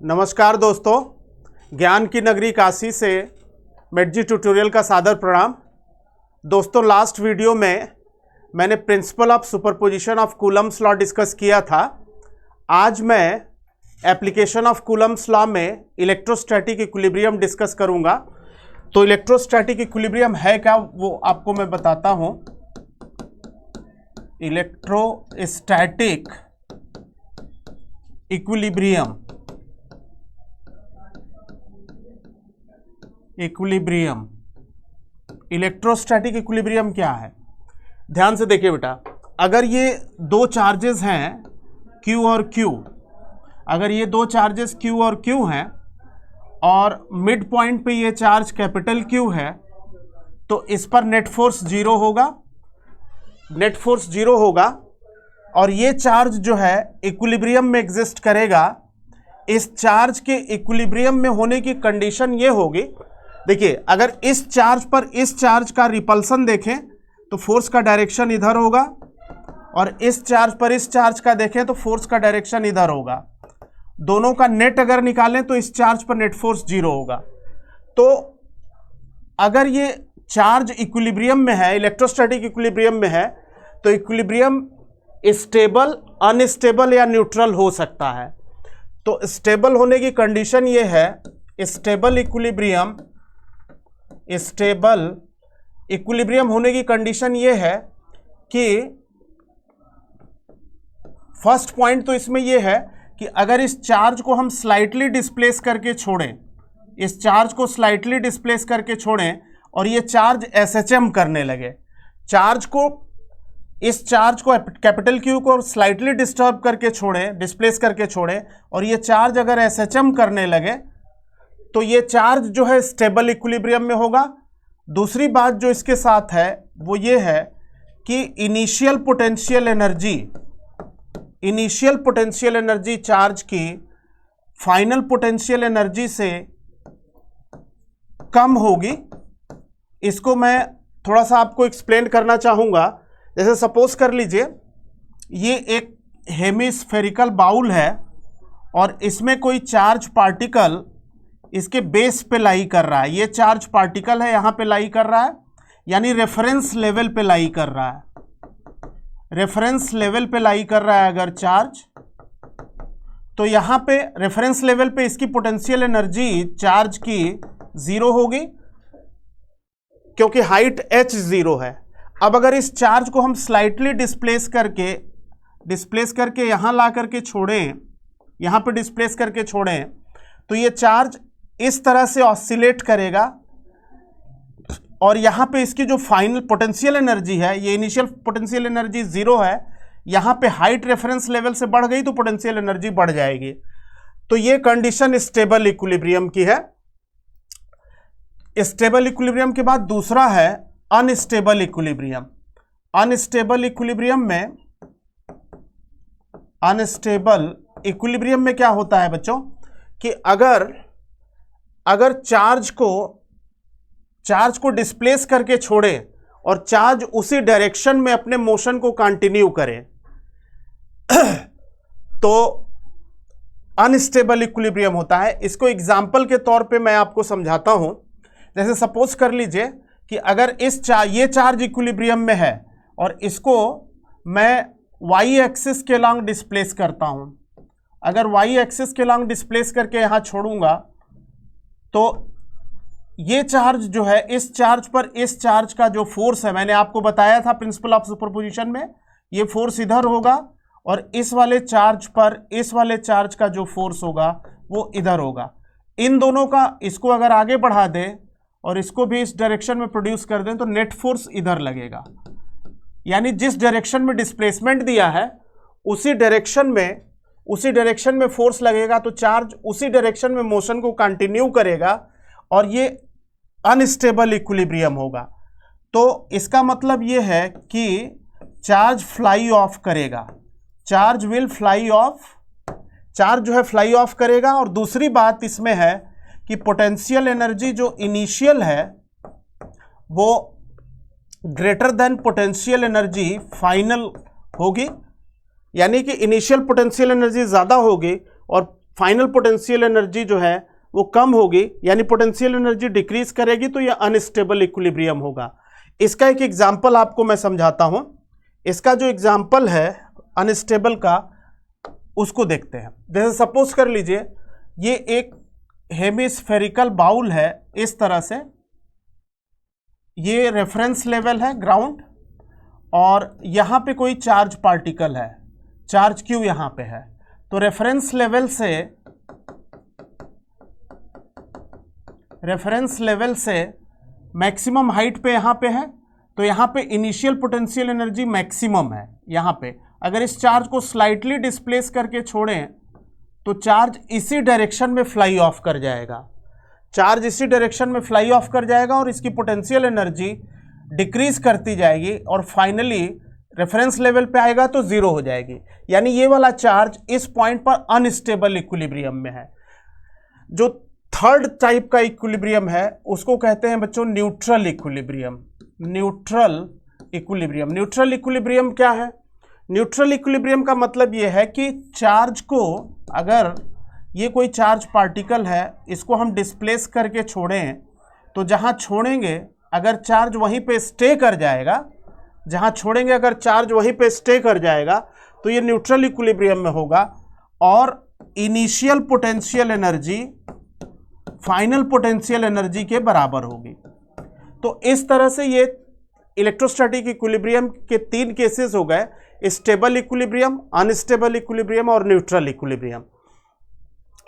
नमस्कार दोस्तों, ज्ञान की नगरी काशी से मेटजी ट्यूटोरियल का सादर प्रणाम। दोस्तों, लास्ट वीडियो में मैंने principle of superposition of Coulomb's law discuss किया था। आज मैं एप्लीकेशन ऑफ कूलम्स लॉ में इलेक्ट्रोस्टैटिक इक्विलिब्रियम डिस्कस करूंगा। तो इलेक्ट्रोस्टैटिक इक्विलिब्रियम है क्या, वो आपको मैं बताता हूं। इलेक्ट्रोस्टैटिक इक्विलिब्रियम इलेक्ट्रोस्टैटिक इक्विलिब्रियम क्या है, ध्यान से देखिए बेटा। अगर ये दो चार्जेस हैं Q और Q, अगर ये दो चार्जेस Q और Q हैं और मिड पॉइंट पे ये चार्ज कैपिटल Q है, तो इस पर नेट फोर्स जीरो होगा। और ये चार्ज जो है इक्विलिब्रियम में एग्जिस्ट करेगा। इस चार्ज के इक्विलिब्रियम में होने की कंडीशन ये होगी, देखिए, अगर इस चार्ज पर इस चार्ज का रिपल्सन देखें तो फोर्स का डायरेक्शन इधर होगा, और इस चार्ज पर इस चार्ज का देखें तो फोर्स का डायरेक्शन इधर होगा। दोनों का नेट अगर निकालें तो इस चार्ज पर नेट फोर्स जीरो होगा। तो अगर ये चार्ज इक्विलिब्रियम में है, इलेक्ट्रोस्टैटिक इक्विलिब्रियम में है, तो इक्विलिब्रियम स्टेबल, अनस्टेबल या न्यूट्रल हो सकता है। तो स्टेबल होने की कंडीशन ये है, स्टेबल इक्विलिब्रियम होने की कंडीशन ये है कि फर्स्ट पॉइंट तो इसमें ये है कि अगर इस चार्ज को हम स्लाइटली डिस्प्लेस करके छोड़ें, इस चार्ज को स्लाइटली डिस्प्लेस करके छोड़ें और ये चार्ज SHM करने लगे, इस चार्ज को कैपिटल Q को स्लाइटली डिस्टर्ब करके छोड़ें, डिस्प्लेस करके छोड़ें, और ये चार्ज अगर SHM करने लगे, तो ये चार्ज जो है स्टेबल इक्विलिब्रियम में होगा। दूसरी बात जो इसके साथ है वो ये है कि इनिशियल पोटेंशियल एनर्जी चार्ज की फाइनल पोटेंशियल एनर्जी से कम होगी। इसको मैं थोड़ा सा आपको एक्सप्लेन करना चाहूँगा। जैसे सपोज कर लीजिए, ये एक हेमिस्फेरिकल बाउल है और इसमें कोई चार्ज पार्टिकल इसके बेस पे लाई कर रहा है। ये चार्ज पार्टिकल है, यहाँ पे लाई कर रहा है, यानी रेफरेंस लेवल पे लाई कर रहा है। रेफरेंस लेवल पे लाई कर रहा है अगर चार्ज, तो यहाँ पे रेफरेंस लेवल पे इसकी पोटेंशियल एनर्जी चार्ज की जीरो होगी, क्योंकि हाइट h जीरो है। अब अगर इस चार्ज को हम स्लाइटली डिस्प्लेस करके यहाँ ला करके छोड़ें, यहाँ पे डिस्प्लेस करके छोड़ें, तो ये चार्ज इस तरह से ऑसिलेट करेगा और यहाँ पे इसकी जो फाइनल पोटेंशियल एनर्जी है, ये इनिशियल पोटेंशियल एनर्जी जीरो है, यहाँ पे हाइट रेफरेंस लेवल से बढ़ गई तो पोटेंशियल एनर्जी बढ़ जाएगी। तो ये कंडीशन स्टेबल इक्विलिब्रियम की है। स्टेबल इक्विलिब्रियम के बाद दूसरा है अनस्टेबल इक्विलिब्रियम। अनस्टेबल इक्विलिब्रियम में क्या होता है बच्चों कि अगर चार्ज को डिस्प्लेस करके छोड़े और चार्ज उसी डायरेक्शन में अपने मोशन को कंटिन्यू करे तो अनस्टेबल इक्विलिब्रियम होता है। इसको एग्जांपल के तौर पे मैं आपको समझाता हूं। जैसे सपोज कर लीजिए कि अगर ये चार्ज इक्विलिब्रियम में है और इसको मैं y एक्सिस के लॉन्ग डिस्प्लेस करता हूं। अगर y एक्सिस के लॉन्ग डिस्प्लेस करके यहां छोड़ूंगा, तो ये चार्ज जो है, इस चार्ज पर इस चार्ज का जो फोर्स है, मैंने आपको बताया था प्रिंसिपल ऑफ सुपरपोजिशन में, ये फोर्स इधर होगा और इस वाले चार्ज पर इस वाले चार्ज का जो फोर्स होगा वो इधर होगा। इन दोनों का, इसको अगर आगे बढ़ा दें और इसको भी इस डायरेक्शन में प्रोड्यूस कर दें तो नेट फोर्स इधर लगेगा। यानी जिस डायरेक्शन में डिस्प्लेसमेंट दिया है उसी डायरेक्शन में फोर्स लगेगा, तो चार्ज उसी डायरेक्शन में मोशन को कंटिन्यू करेगा और ये अनस्टेबल इक्विलिब्रियम होगा। तो इसका मतलब ये है कि चार्ज फ्लाई ऑफ करेगा, चार्ज जो है फ्लाई ऑफ करेगा। और दूसरी बात इसमें है कि पोटेंशियल एनर्जी जो इनिशियल है वो greater than potential energy final होगी, यानी कि इनिशियल पोटेंशियल एनर्जी ज़्यादा होगी और फाइनल पोटेंशियल एनर्जी जो है वो कम होगी, यानी पोटेंशियल एनर्जी डिक्रीज करेगी, तो ये अनस्टेबल इक्विलिब्रियम होगा। इसका एक एग्जांपल आपको मैं समझाता हूं। इसका जो एग्जांपल है अनस्टेबल का, उसको देखते हैं। जैसे सपोज कर लीजिए ये एक हेमिस्फेरिकल बाउल है, इस तरह से, ये रेफरेंस लेवल है ग्राउंड, और यहां पे कोई चार्ज पार्टिकल है, चार्ज क्यू यहां पे है। तो रेफरेंस लेवल से मैक्सिमम हाइट पे यहां पे है, तो यहां पे इनिशियल पोटेंशियल एनर्जी मैक्सिमम है। यहां पे अगर इस चार्ज को स्लाइटली डिस्प्लेस करके छोड़ें तो चार्ज इसी डायरेक्शन में फ्लाई ऑफ कर जाएगा, चार्ज इसी डायरेक्शन में फ्लाई ऑफ कर जाएगा और इसकी पोटेंशियल एनर्जी डिक्रीज करती जाएगी और फाइनली रेफरेंस लेवल पे आएगा तो जीरो हो जाएगी। यानी ये वाला चार्ज इस पॉइंट पर अनस्टेबल इक्विलिब्रियम में है। जो थर्ड टाइप का इक्विलिब्रियम है उसको कहते हैं बच्चों न्यूट्रल इक्विलिब्रियम। न्यूट्रल इक्विलिब्रियम क्या है? न्यूट्रल इक्विलिब्रियम का मतलब ये है कि चार्ज को, अगर ये कोई चार्ज पार्टिकल है, इसको हम डिस्प्लेस करके छोड़ें तो जहां छोड़ेंगे अगर चार्ज वहीं पे स्टे कर जाएगा, तो ये न्यूट्रल इक्विलिब्रियम में होगा और initial potential energy final potential energy के बराबर होगी। तो इस तरह से ये इलेक्ट्रोस्टैटिक इक्विलिब्रियम के 3 केसेस हो गए, स्टेबल इक्विलिब्रियम, अनस्टेबल इक्विलिब्रियम और न्यूट्रल इक्विलिब्रियम।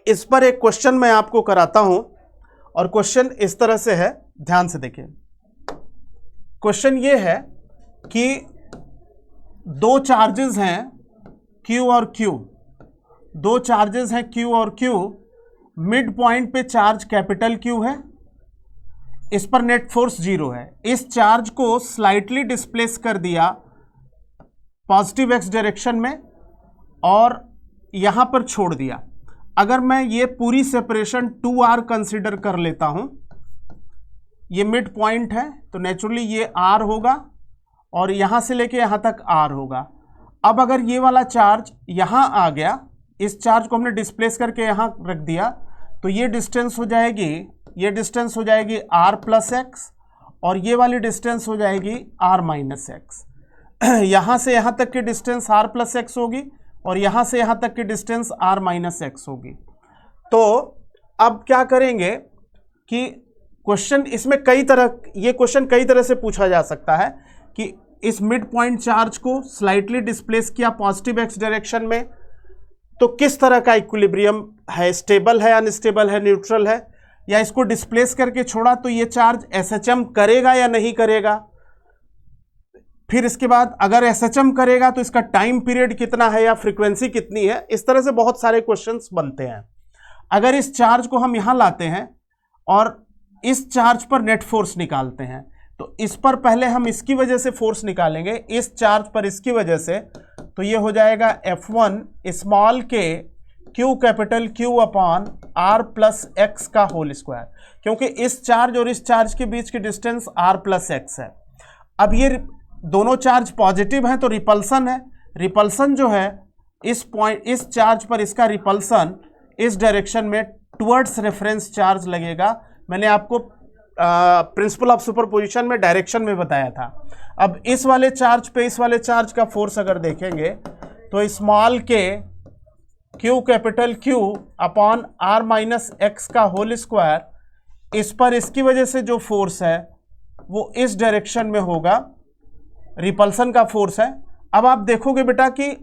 इस पर एक क्वेश्चन मैं आपको कराता हूं और क्वेश्चन इस तरह से है, ध्यान से देखिए। क्वेश्चन ये है कि 2 चार्जेस हैं Q और Q, 2 चार्जेस हैं Q और Q, मिड पॉइंट पे चार्ज कैपिटल Q है, इस पर नेट फोर्स 0 है। इस चार्ज को स्लाइटली डिस्प्लेस कर दिया पॉजिटिव x डायरेक्शन में और यहां पर छोड़ दिया। अगर मैं ये पूरी सेपरेशन 2r कंसीडर कर लेता हूं, ये मिड पॉइंट है तो नेचुरली ये r होगा और यहां से लेके यहां तक r होगा। अब अगर ये वाला चार्ज यहां आ गया, इस चार्ज को हमने डिस्प्लेस करके यहां रख दिया, तो ये डिस्टेंस हो जाएगी r प्लस एक्स और ये वाली डिस्टेंस हो जाएगी r माइनस एक्स। यहां से यहां तक की डिस्टेंस r प्लस एक्स होगी और यहां से यहां तक की डिस्टेंस r माइनस एक्स होगी। तो अब क्या करेंगे कि क्वेश्चन इसमें ये क्वेश्चन कई तरह से पूछा जा सकता है कि इस मिड पॉइंट चार्ज को स्लाइटली डिस्प्लेस किया पॉजिटिव एक्स डायरेक्शन में, तो किस तरह का इक्विलिब्रियम है, स्टेबल है, अनस्टेबल है, न्यूट्रल है, या इसको डिस्प्लेस करके छोड़ा तो ये चार्ज एसएचएम करेगा या नहीं करेगा। फिर इसके बाद अगर एसएचएम करेगा तो इसका टाइम पीरियड कितना है या फ्रीक्वेंसी कितनी है। इस तरह से बहुत सारे क्वेश्चंस बनते हैं। अगर इस चार्ज को हम यहां लाते हैं और इस चार्ज पर नेट फोर्स निकालते हैं, तो इस पर पहले हम इसकी वजह से फोर्स निकालेंगे, इस चार्ज पर इसकी वजह से, तो ये हो जाएगा F1 स्मॉल के Q capital Q upon R plus x का होल स्क्वायर, क्योंकि इस चार्ज और इस चार्ज के बीच की डिस्टेंस R प्लस एक्स है। अब ये दोनों चार्ज पॉजिटिव हैं तो रिपल्सन है, रिपल्सन जो है इस पॉइंट, इस चार्ज पर इसका रिपल्सन इस डायरेक्शन में टुवर्ड्स रेफरेंस चार्ज लगेगा। मैंने आपको प्रिंसिपल ऑफ सुपरपोजिशन में डायरेक्शन में बताया था। अब इस वाले चार्ज पे इस वाले चार्ज का फोर्स अगर देखेंगे तो स्मॉल के Q capital Q upon R minus x का होल स्क्वायर, इस पर इसकी वजह से जो फोर्स है वो इस डायरेक्शन में होगा, रिपल्सन का फोर्स है। अब आप देखोगे बेटा कि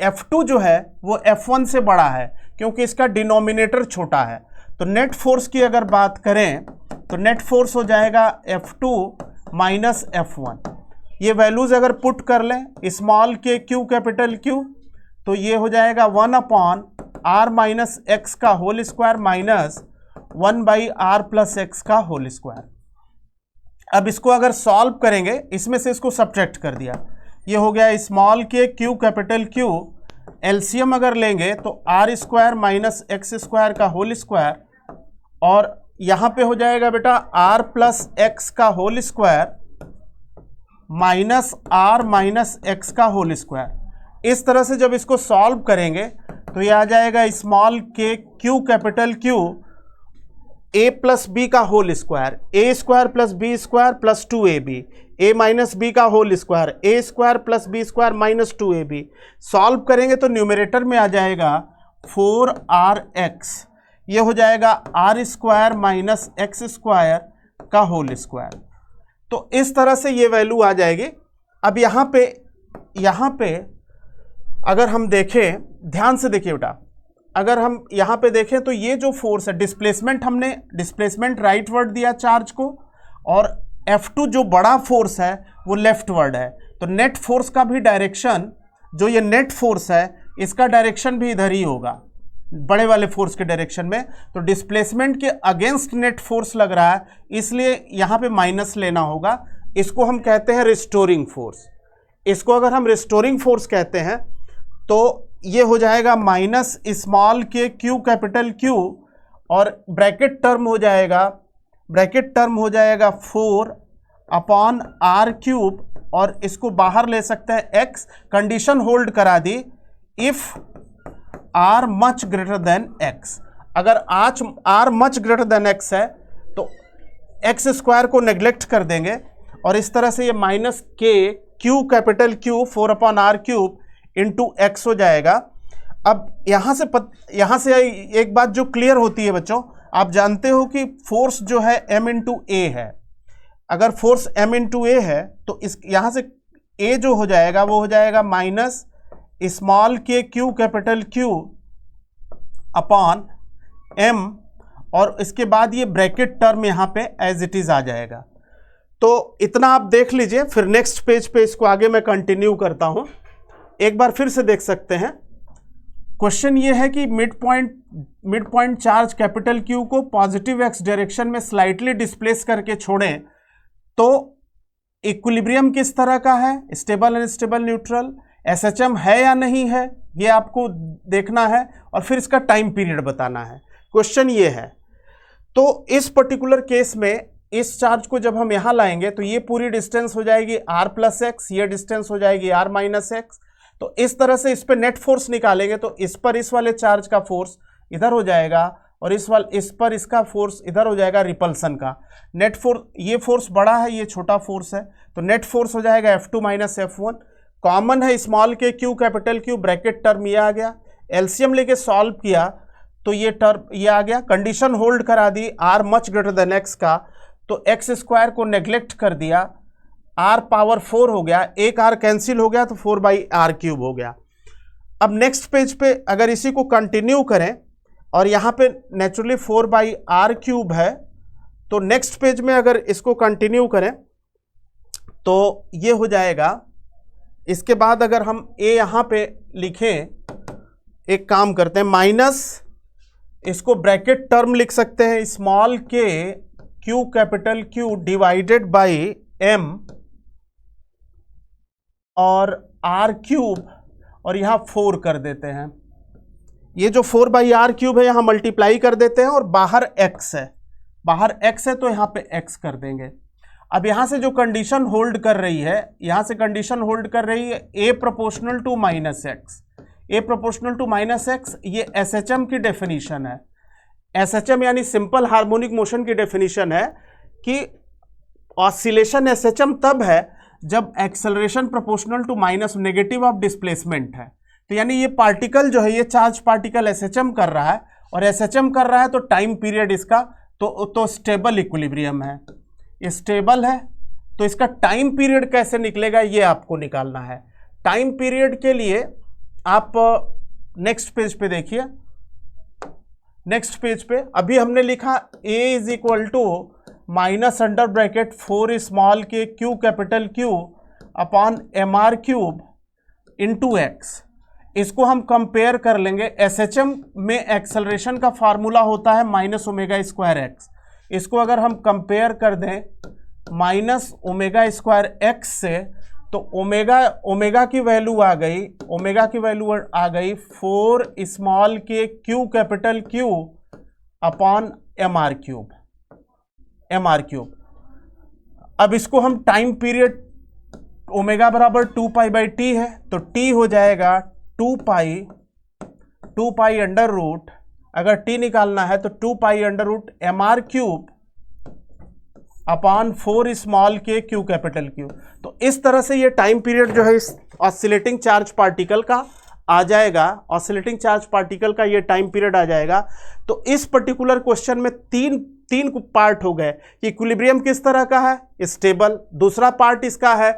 F2 जो है वो F1 से बड़ा है क्योंकि इसका डिनोमिनेटर छोटा है। तो नेट फोर्स की अगर बात करें तो नेट फोर्स हो जाएगा F2 माइनस F1। ये वैल्यूज अगर पुट कर लें, स्मॉल के Q कैपिटल Q, तो ये हो जाएगा 1 अपॉन R माइनस एक्स का whole square minus 1 by R plus x का होल स्क्वायर। अब इसको अगर सॉल्व करेंगे, इसमें से इसको सब्ट्रैक्ट कर दिया, ये हो गया स्मॉल के Q कैपिटल Q, एलसीएम अगर लेंगे तो R square minus x square का होल स्क्वायर, और यहां पे हो जाएगा बेटा R प्लस एक्स का whole square minus R minus x का होल स्क्वायर। इस तरह से जब इसको सॉल्व करेंगे तो ये आ जाएगा small k q capital Q a plus b का whole square, a square plus b square plus 2ab, a minus b का whole square, a square plus b square minus 2ab। Solve करेंगे तो numerator में आ जाएगा 4rx, ये हो जाएगा R square minus x square का होल स्क्वायर। तो इस तरह से ये वैल्यू आ जाएगी। अब यहाँ पे अगर हम देखें, ध्यान से देखिए बेटा, अगर हम यहाँ पे देखें तो ये जो फोर्स है, डिस्प्लेसमेंट, हमने डिस्प्लेसमेंट राइट वर्ड दिया चार्ज को, और F2 जो बड़ा फोर्स है वो लेफ्ट वर्ड है। तो नेट फोर्स का भी डायरेक्शन, जो ये नेट फोर्स है इसका डायरेक्शन भी इधर ही होगा, बड़े वाले फोर्स के डायरेक्शन में। तो डिस्प्लेसमेंट के अगेंस्ट नेट फोर्स लग रहा है, इसलिए यहाँ पे माइनस लेना होगा। इसको हम कहते हैं रिस्टोरिंग फोर्स। इसको अगर हम रिस्टोरिंग फोर्स कहते हैं तो ये हो जाएगा minus small k q capital Q, और ब्रैकेट टर्म हो जाएगा 4 अपॉन आर क्यूब, और इसको बाहर ले सकते हैं x। कंडीशन होल्ड करा दी, if r much greater than x। अगर r much greater than x है तो x स्क्वायर को नेग्लेक्ट कर देंगे, और इस तरह से ये minus k q capital Q 4 upon R cube into x हो जाएगा। अब यहाँ से एक बात जो क्लियर होती है बच्चों, आप जानते हो कि फोर्स जो है m इंटू ए है। अगर फोर्स m इंटू ए है तो इस यहाँ से a जो हो जाएगा वो हो जाएगा minus small k q capital Q upon m, और इसके बाद ये ब्रैकेट टर्म यहाँ पे एज इट इज आ जाएगा। तो इतना आप देख लीजिए, फिर नेक्स्ट पेज पे इसको आगे मैं कंटिन्यू करता हूँ। एक बार फिर से देख सकते हैं। क्वेश्चन ये है कि mid point charge capital Q को पॉजिटिव एक्स डायरेक्शन में स्लाइटली डिस्प्लेस करके छोड़ें तो इक्विलिब्रियम किस तरह का है, स्टेबल अनस्टेबल न्यूट्रल, एसएचएम है या नहीं है, ये आपको देखना है, और फिर इसका टाइम पीरियड बताना है। क्वेश्चन ये है। तो इस पर्टिकुलर केस में इस चार्ज को जब हम यहाँ लाएंगे तो ये पूरी डिस्टेंस हो जाएगी r प्लस एक्स, ये डिस्टेंस हो जाएगी r माइनस एक्स। तो इस तरह से इस पे नेट फोर्स निकालेंगे तो इस पर इस वाले चार्ज का फोर्स इधर हो जाएगा, और इस पर इसका फोर्स इधर हो जाएगा रिपल्सन का। नेट फोर्स, ये फोर्स बड़ा है, ये छोटा फोर्स है, तो नेट फोर्स हो जाएगा F2 माइनस F1। कॉमन है small k q capital Q, bracket term ये आ गया। एलसीएम लेके सॉल्व किया तो ये टर्म ये आ गया। कंडीशन होल्ड करा दी r much greater than x का, तो एक्स स्क्वायर को नेग्लेक्ट कर दिया, r पावर 4 हो गया, एक r कैंसिल हो गया तो 4/r क्यूब हो गया। अब नेक्स्ट पेज पे अगर इसी को कंटिन्यू करें, और यहाँ पे नेचुरली 4/r क्यूब है, तो नेक्स्ट पेज में अगर इसको कंटिन्यू करें तो ये हो जाएगा। इसके बाद अगर हम a यहाँ पे लिखें, एक काम करते हैं, माइनस इसको ब्रैकेट टर्म लिख सकते हैं, small k q capital Q divided by m और r क्यूब, और यहाँ 4 कर देते हैं। ये जो 4/r क्यूब है यहाँ मल्टीप्लाई कर देते हैं, और बाहर x है, बाहर x है तो यहाँ पे x कर देंगे। अब यहाँ से जो कंडीशन होल्ड कर रही है, यहाँ से कंडीशन होल्ड कर रही है a proportional to minus x, a proportional to minus x, ये SHM की डेफिनेशन है। SHM यानी सिंपल हार्मोनिक मोशन की डेफिनेशन है कि ऑसिलेशन SHM तब है जब acceleration proportional to minus negative of displacement है। तो यानी ये पार्टिकल जो है, ये चार्ज पार्टिकल SHM कर रहा है, और SHM कर रहा है तो टाइम पीरियड इसका तो स्टेबल इक्विलिब्रियम है, ये स्टेबल है। तो इसका टाइम पीरियड कैसे निकलेगा ये आपको निकालना है। टाइम पीरियड के लिए आप नेक्स्ट पेज पे देखिए। नेक्स्ट पेज पे अभी हमने लिखा a is equal to minus under bracket 4 small k q capital Q upon mr cube into x. इसको हम कंपेयर कर लेंगे। SHM में एक्सेलरेशन का फार्मूला होता है माइनस ओमेगा स्क्वायर एक्स। इसको अगर हम कंपेयर कर दें माइनस ओमेगा स्क्वायर एक्स से, तो ओमेगा की वैल्यू आ गई 4 small k q capital Q upon mr cube. अब इसको हम टाइम पीरियड, ओमेगा बराबर 2 पाई बाई टी है, तो t हो जाएगा 2 पाई 2 पाई अंडर रूट, अगर टी निकालना है तो 2 pi under root mr cube upon 4 small k q capital Q. तो इस तरह से ये टाइम पीरियड जो है इस ऑसिलेटिंग चार्ज पार्टिकल का आ जाएगा, ऑसिलेटिंग चार्ज पार्टिकल का ये टाइम पीरियड आ जाएगा। तो इस पर्टिकुलर क्वेश्चन में तीन पार्ट हो गए कि इक्विलिब्रियम किस तरह का है, स्टेबल। दूसरा पार्ट इसका है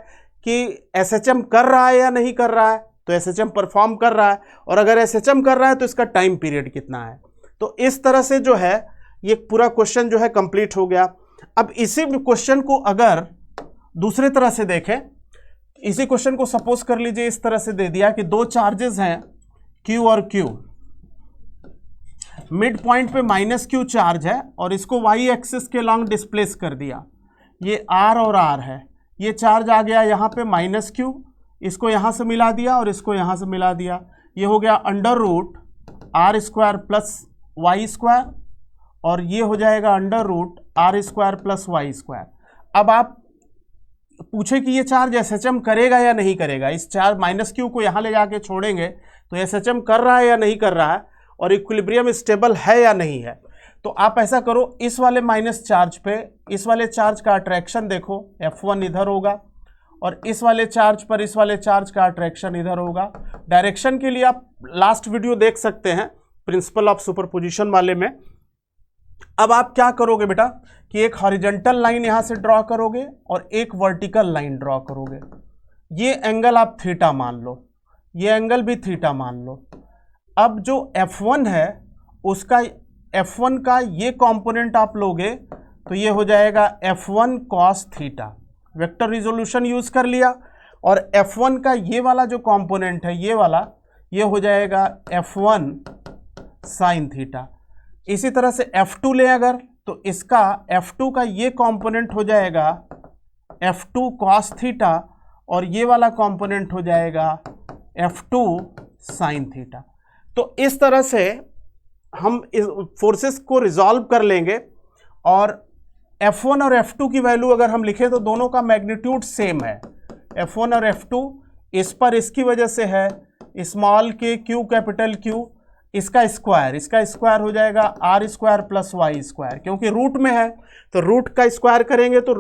कि एसएचएम कर रहा है या नहीं कर रहा है, तो एसएचएम परफॉर्म कर रहा है, और अगर एसएचएम कर रहा है तो इसका टाइम पीरियड कितना है। तो इस तरह से जो है ये पूरा क्वेश्चन जो है कंप्लीट हो गया। अब इसी क्वेश्चन को अगर दूसरे तरह से देखें, इसी क्वेश्चन को सपोज कर लीजिए इस तरह से दे दिया कि दो चार्जेस हैं Q और Q, मिड पॉइंट पे -Q चार्ज है और इसको y एक्सिस के लॉन्ग डिस्प्लेस कर दिया, ये R और R है, ये चार्ज आ गया यहाँ पे -Q, इसको यहाँ से मिला दिया और इसको यहाँ से मिला दिया, ये हो गया under root R square plus y square, और ये हो जाएगा under root R square plus y square. अब आप पूछे कि ये चार्ज एसएचएम करेगा या नहीं करेगा, इस चार्ज -Q को यहाँ ले जाके छोड़ेंगे तो एसएचएम कर रहा है या नहीं कर रहा है, और इक्विलिब्रियम स्टेबल है या नहीं है। तो आप ऐसा करो, इस वाले माइनस चार्ज पे इस वाले चार्ज का अट्रैक्शन देखो, F1 इधर होगा, और इस वाले चार्ज पर इस वाले चार्ज का अट्रैक्शन इधर होगा। डायरेक्शन के लिए आप लास्ट वीडियो देख सकते हैं प्रिंसिपल ऑफ सुपरपोजिशन वाले में। अब आप क्या करोगे बेटा कि एक हॉरिजॉन्टल लाइन यहाँ से ड्रॉ करोगे और एक वर्टिकल लाइन ड्रॉ करोगे। ये एंगल आप थीटा मान लो, ये एंगल भी थीटा मान लो। अब जो F1 है उसका F1 का ये कंपोनेंट आप लोगे तो ये हो जाएगा F1 cos theta, vector resolution use कर लिया, और F1 का ये वाला जो कंपोनेंट है ये वाला, ये हो जाएगा F1 sin थीटा। इसी तरह से F2 ले अगर, तो इसका F2 का ये कंपोनेंट हो जाएगा F2 cos थीटा, और ये वाला कंपोनेंट हो जाएगा F2 sin थीटा। तो इस तरह से हम इस फोर्सेस को रिजॉल्व कर लेंगे, और F1 और F2 की वैल्यू अगर हम लिखें तो दोनों का मैग्नीट्यूड सेम है। F1 और F2 इस पर इसकी वजह से है small k q capital Q, इसका स्क्वायर हो जाएगा R square plus y square, क्योंकि रूट में है तो रूट का स्क्वायर करेंगे तो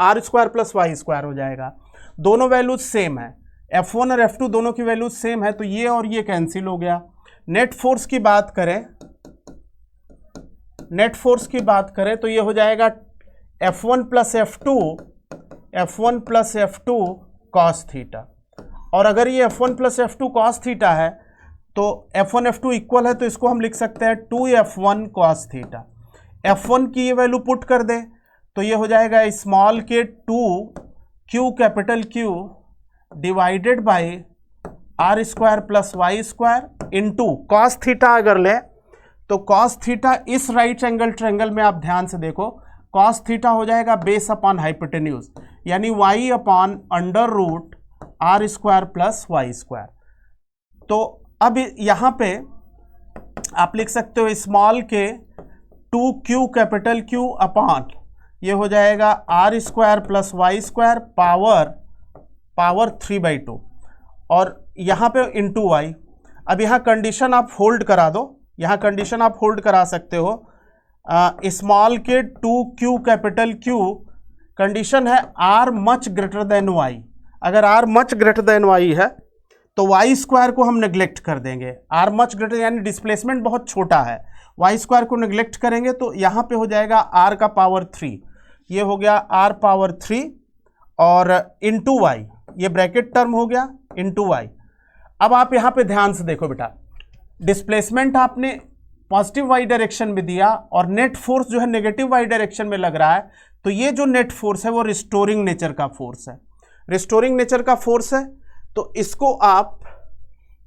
R square plus y square हो जाएगा। दोनों वैल्यूज सेम है, F1 और F2 दोनों की वैल्यूज सेम है, तो ये और ये कैंसिल हो गया। नेट फोर्स की बात करें तो ये हो जाएगा F1 plus F2 cos theta, और अगर ये F1 plus F2 cos theta है तो F1 F2 इक्वल है, तो इसको हम लिख सकते हैं 2F1 cos थीटा। F1 की ये वैल्यू पुट कर दें तो ये हो जाएगा small k 2Q capital Q divided by R square plus y square into cos theta. अगर लें तो cos थीटा इस राइट एंगल ट्रायंगल में आप ध्यान से देखो, cos थीटा हो जाएगा बेस अपॉन हाइपोटेन्यूज, यानी y upon under root R square plus y square. तो अब यहाँ पे आप लिख सकते हो small k 2Q capital Q upon ये हो जाएगा R square plus y square power 3/2, और यहाँ पे इंटू वाई। अब यहाँ कंडीशन आप होल्ड करा दो, यहाँ कंडीशन आप होल्ड करा सकते हो, small k 2Q capital Q, condition है R much greater then Y। अगर R much greater then Y है तो वाई स्क्वायर को हम नेग्लेक्ट कर देंगे, R मच ग्रेटर यानी डिस्प्लेसमेंट बहुत छोटा है, वाई स्क्वायर को नेग्लेक्ट करेंगे तो यहाँ पे हो जाएगा R का पावर 3, ये हो गया R पावर 3 और इंटू वाई, ये ब्रैकेट टर्म हो गया इंटू वाई। अब आप यहाँ पे ध्यान से देखो बेटा, डिस्प्लेसमेंट आपने पॉजिटिव वाई डायरेक्शन में दिया और नेट फोर्स जो है नेगेटिव वाई डायरेक्शन में लग रहा है, तो ये जो नेट फोर्स है वो रिस्टोरिंग नेचर का फोर्स है, रिस्टोरिंग नेचर का फोर्स है। तो इसको आप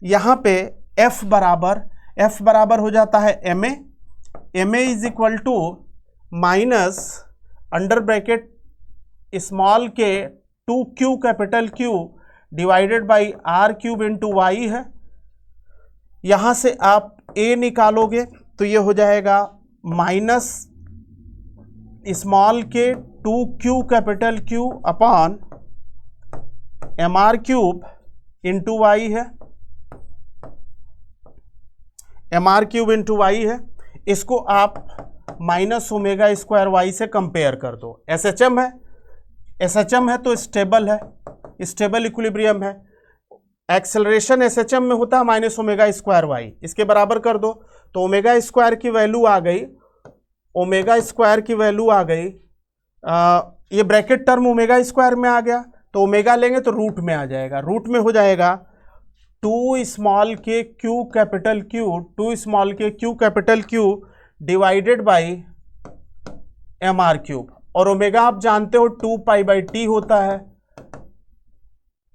यहाँ पे F बराबर हो जाता है ma is equal to minus under bracket small k 2Q capital Q divided by R cube into y है। यहाँ से आप A निकालोगे तो ये हो जाएगा minus small k 2Q capital Q upon mr cube into y है। mr³ इंटू वाई है, इसको आप -ω² वाई से कंपेयर कर दो। SHM है, SHM है तो स्टेबल है, स्टेबल इक्विलिब्रियम है। एक्सेलरेशन SHM में होता है -ω² वाई, इसके बराबर कर दो तो ω² की वैल्यू आ गई, ω² की वैल्यू आ गई, ये ब्रैकेट टर्म ω² में आ गया, तो ओमेगा लेंगे तो रूट में आ जाएगा, रूट में हो जाएगा 2 small k q capital Q, 2 small k q capital Q divided by mr³। और ओमेगा आप जानते हो 2π/t होता है,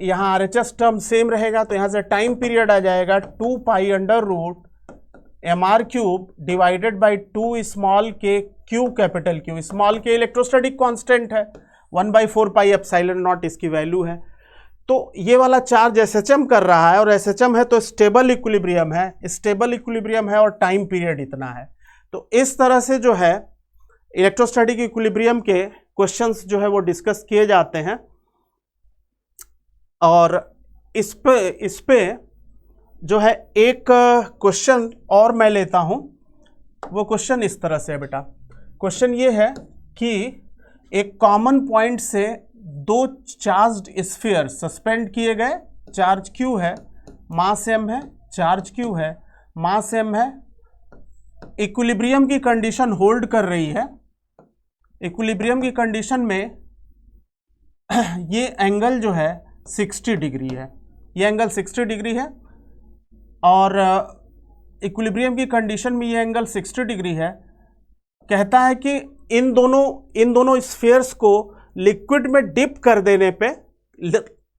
यहाँ RHS टर्म सेम रहेगा तो यहाँ से टाइम पीरियड आ जाएगा 2π/√mr³ divided by 2 small k q capital Q. Small के इलेक्ट्रोस्टैटिक कांस्टेंट है, 1/4πε0 इसकी वैल्यू है। तो ये वाला चार्ज SHM कर रहा है, और SHM है तो स्टेबल इक्विलिब्रियम है, स्टेबल इक्विलिब्रियम है और टाइम पीरियड इतना है। तो इस तरह से जो है इलेक्ट्रोस्टैटिक इक्विलिब्रियम के क्वेश्चंस जो है वो डिस्कस किए जाते हैं। और इस पे जो है एक क्वेश्चन और मैं लेता हूं, वो क्वेश्चन इस तरह से है बेटा। क्वेश्चन ये है कि एक कॉमन पॉइंट से 2 चार्ज्ड स्फीयर सस्पेंड किए गए, चार्ज Q है, मास m है, चार्ज Q है, मास m है, इक्विलिब्रियम की कंडीशन होल्ड कर रही है। इक्विलिब्रियम की कंडीशन में ये एंगल जो है 60 डिग्री है, ये एंगल 60 डिग्री है, और इक्विलिब्रियम की कंडीशन में ये एंगल 60 डिग्री है। कहता है कि इन दोनों स्फीयर्स को लिक्विड में डिप कर देने पे,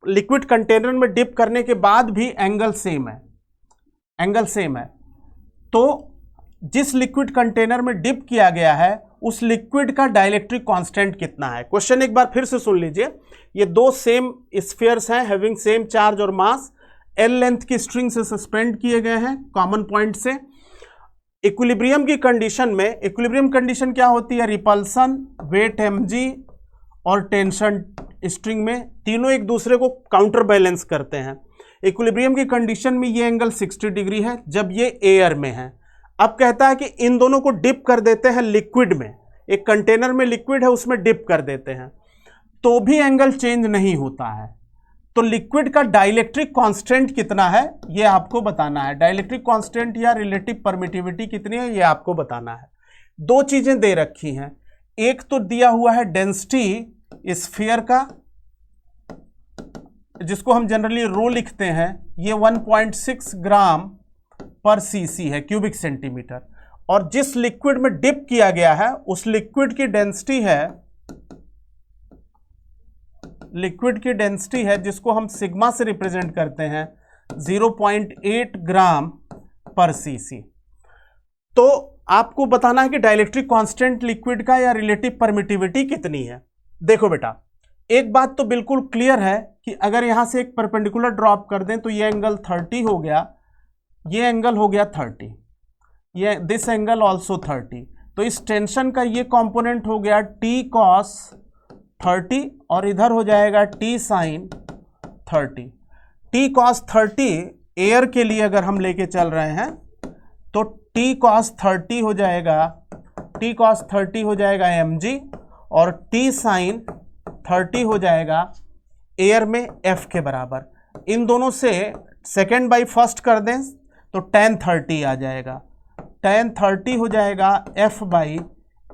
लिक्विड कंटेनर में डिप करने के बाद भी एंगल सेम है, एंगल सेम है। तो जिस लिक्विड कंटेनर में डिप किया गया है उस लिक्विड का डाइलेक्ट्रिक कांस्टेंट कितना है। क्वेश्चन एक बार फिर से सुन लीजिए। ये 2 सेम स्फीयर्स हैं हैविंग सेम चार्ज और मास, एल लेंथ की स्ट्रिंग से सस्पेंड किए गए हैं कॉमन पॉइंट से। इक्विलिब्रियम की कंडीशन में, इक्विलिब्रियम कंडीशन क्या होती है, रिपल्सन, वेट mg और टेंशन स्ट्रिंग में, तीनों एक दूसरे को काउंटर बैलेंस करते हैं। इक्विलिब्रियम की कंडीशन में ये एंगल 60 डिग्री है जब ये एयर में है। अब कहता है कि इन दोनों को डिप कर देते हैं लिक्विड में, एक कंटेनर में लिक्विड है उसमें डिप कर देते हैं तो भी एंगल चेंज नहीं होता है। तो लिक्विड का डाइलेक्ट्रिक कांस्टेंट कितना है ये आपको बताना है। डाइलेक्ट्रिक कांस्टेंट या रिलेटिव परमिटिविटी कितनी है ये आपको बताना है। 2 चीजें दे रखी हैं, एक तो दिया हुआ है डेंसिटी स्फीयर का, जिसको हम जनरली रो लिखते हैं, ये 1.6 ग्राम पर cc है, क्यूबिक सेंटीमीटर, और जिस लिक्विड में डिप किया गया है उस लिक्विड की डेंसिटी है, लिक्विड की डेंसिटी है जिसको हम सिग्मा से रिप्रेजेंट करते हैं 0.8 ग्राम पर cc। तो आपको बताना है कि डाइलेक्ट्रिक कांस्टेंट लिक्विड का या रिलेटिव परमिटिविटी कितनी है। देखो बेटा, एक बात तो बिल्कुल क्लियर है कि अगर यहां से एक परपेंडिकुलर ड्रॉप कर दें तो ये एंगल 30 हो गया, ये एंगल हो गया 30, ये दिस एंगल ऑल्सो 30। तो इस टेंशन का ये कंपोनेंट हो गया t cos 30 और इधर हो जाएगा t sin 30। t cos 30 air के लिए अगर हम लेके चल रहे हैं तो t cos 30 हो जाएगा, t cos 30 हो जाएगा mg, और t sin 30 हो जाएगा एयर में f के बराबर। इन दोनों से सेकेंड बाई फर्स्ट कर दें तो tan 30 आ जाएगा, tan 30 हो जाएगा f बाई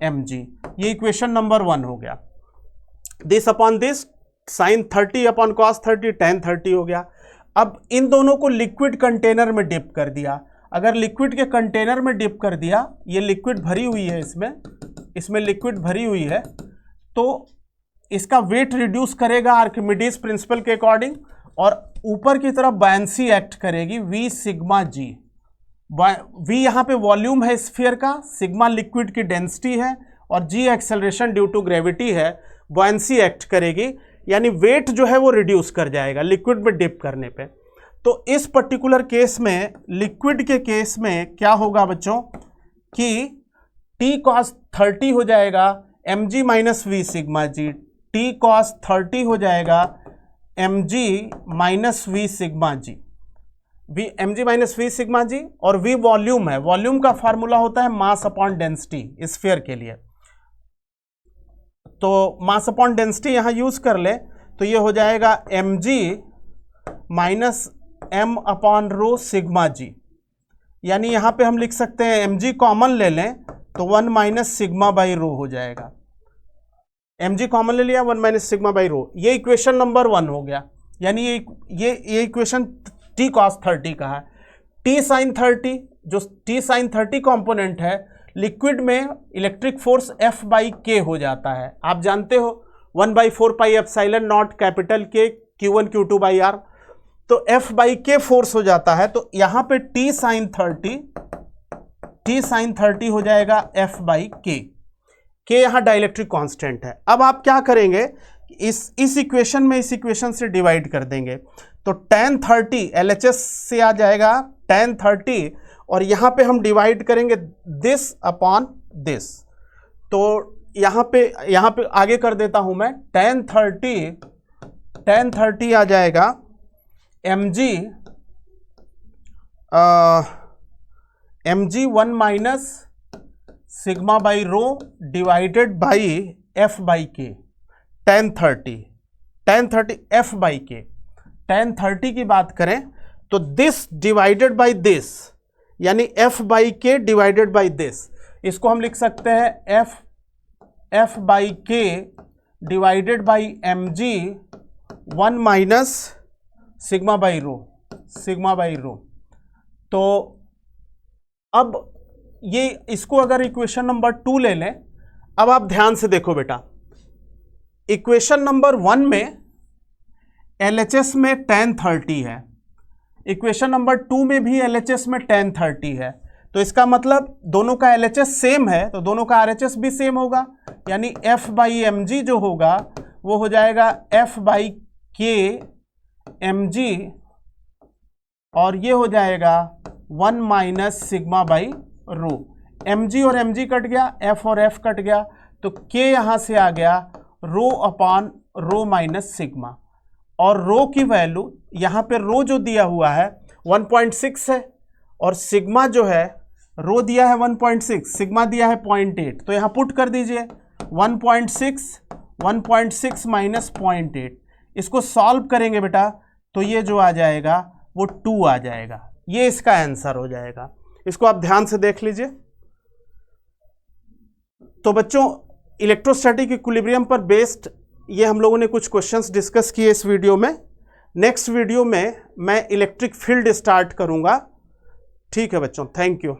mg। ये इक्वेशन नंबर 1 हो गया। This upon this sin 30 upon cos 30 tan 30 हो गया। अब इन दोनों को लिक्विड कंटेनर में डिप कर दिया। अगर लिक्विड के कंटेनर में डिप कर दिया, ये लिक्विड भरी हुई है, इसमें लिक्विड भरी हुई है, तो इसका वेट रिड्यूस करेगा आर्किमिडीज प्रिंसिपल के अकॉर्डिंग, और ऊपर की तरफ बायंसी एक्ट करेगी V सिग्मा G। V यहाँ पे वॉल्यूम है स्फीयर का, सिग्मा लिक्विड की डेंसिटी है और G acceleration due to gravity है, बायंसी एक्ट करेगी, यानी वेट जो है वो रिड्यूस कर जाएगा लिक्विड में डिप करने पे। तो इस पर्टिकुलर केस में, लिक्विड के केस में क्या होगा बच्चों कि t cos 30 हो जाएगा mg minus v sigma g, t cos 30 हो जाएगा mg minus v sigma g. V mg minus v sigma g, और वी वॉल्यूम है, वॉल्यूम का फॉर्मूला होता है मास अपॉन डेंसिटी स्फीयर के लिए, तो मास अपॉन डेंसिटी यहां यूज कर ले तो ये हो जाएगा mg minus m upon rho sigma g, यानी यहां पे हम लिख सकते हैं mg कॉमन ले लें तो 1 माइनस सिग्मा बाई रो हो जाएगा, mg कॉमन ले लिया 1 माइनस सिग्मा बाई रो, ये इक्वेशन नंबर 1 हो गया, यानी ये इक्वेशन t cos 30 का है। t sin 30, जो t sin 30 कंपोनेंट है लिक्विड में इलेक्ट्रिक फोर्स F बाई के हो जाता है, आप जानते हो 1/4 पाई एप्सिलॉन नॉट कैपिटल के Q1 Q2 बाई R, तो F बाई के फोर्स हो जाता है, तो यहां पे t sin 30 हो जाएगा F बाई के यहां डाइलेक्ट्रिक कांस्टेंट है। अब आप क्या करेंगे, इस इक्वेशन में इस इक्वेशन से डिवाइड कर देंगे, तो tan 30 LHS से आ जाएगा tan 30, और यहां पे हम डिवाइड करेंगे दिस अपॉन दिस, तो यहां पे आगे कर देता हूं मैं, tan 30 आ जाएगा mg 1 minus sigma by rho divided by F by के, tan 30 F बाई के, tan 30 की बात करें तो दिस डिवाइडेड बाई दिस, यानी F बाई के डिवाइडेड बाई दिस, इसको हम लिख सकते हैं F बाई के divided by mg 1 minus sigma by rho. तो अब ये इसको अगर इक्वेशन नंबर 2 ले लें, अब आप ध्यान से देखो बेटा, इक्वेशन नंबर 1 में LHS में tan 30 है, इक्वेशन नंबर 2 में भी LHS में tan 30 है, तो इसका मतलब दोनों का LHS सेम है तो दोनों का RHS भी सेम होगा, यानी F बाई mg जो होगा वो हो जाएगा F बाई के mg, और ये हो जाएगा 1 minus sigma by rho, mg और mg कट गया, F और F कट गया, तो k यहां से आ गया rho upon rho minus sigma, और रो की वैल्यू यहां पे रो जो दिया हुआ है 1.6 है, और सिग्मा जो है रो दिया है 1.6, सिग्मा दिया है 0.8, तो यहां पुट कर दीजिए 1.6 माइनस 0.8, इसको सॉल्व करेंगे बेटा तो ये जो आ जाएगा वो 2 आ जाएगा, ये इसका आंसर हो जाएगा। इसको आप ध्यान से देख लीजिए। तो बच्चों, इलेक्ट्रोस्टैटिक इक्विलिब्रियम पर बेस्ड ये हम लोगों ने कुछ क्वेश्चंस डिस्कस किए इस वीडियो में। नेक्स्ट वीडियो में मैं इलेक्ट्रिक फील्ड स्टार्ट करूंगा। ठीक है बच्चों, थैंक यू।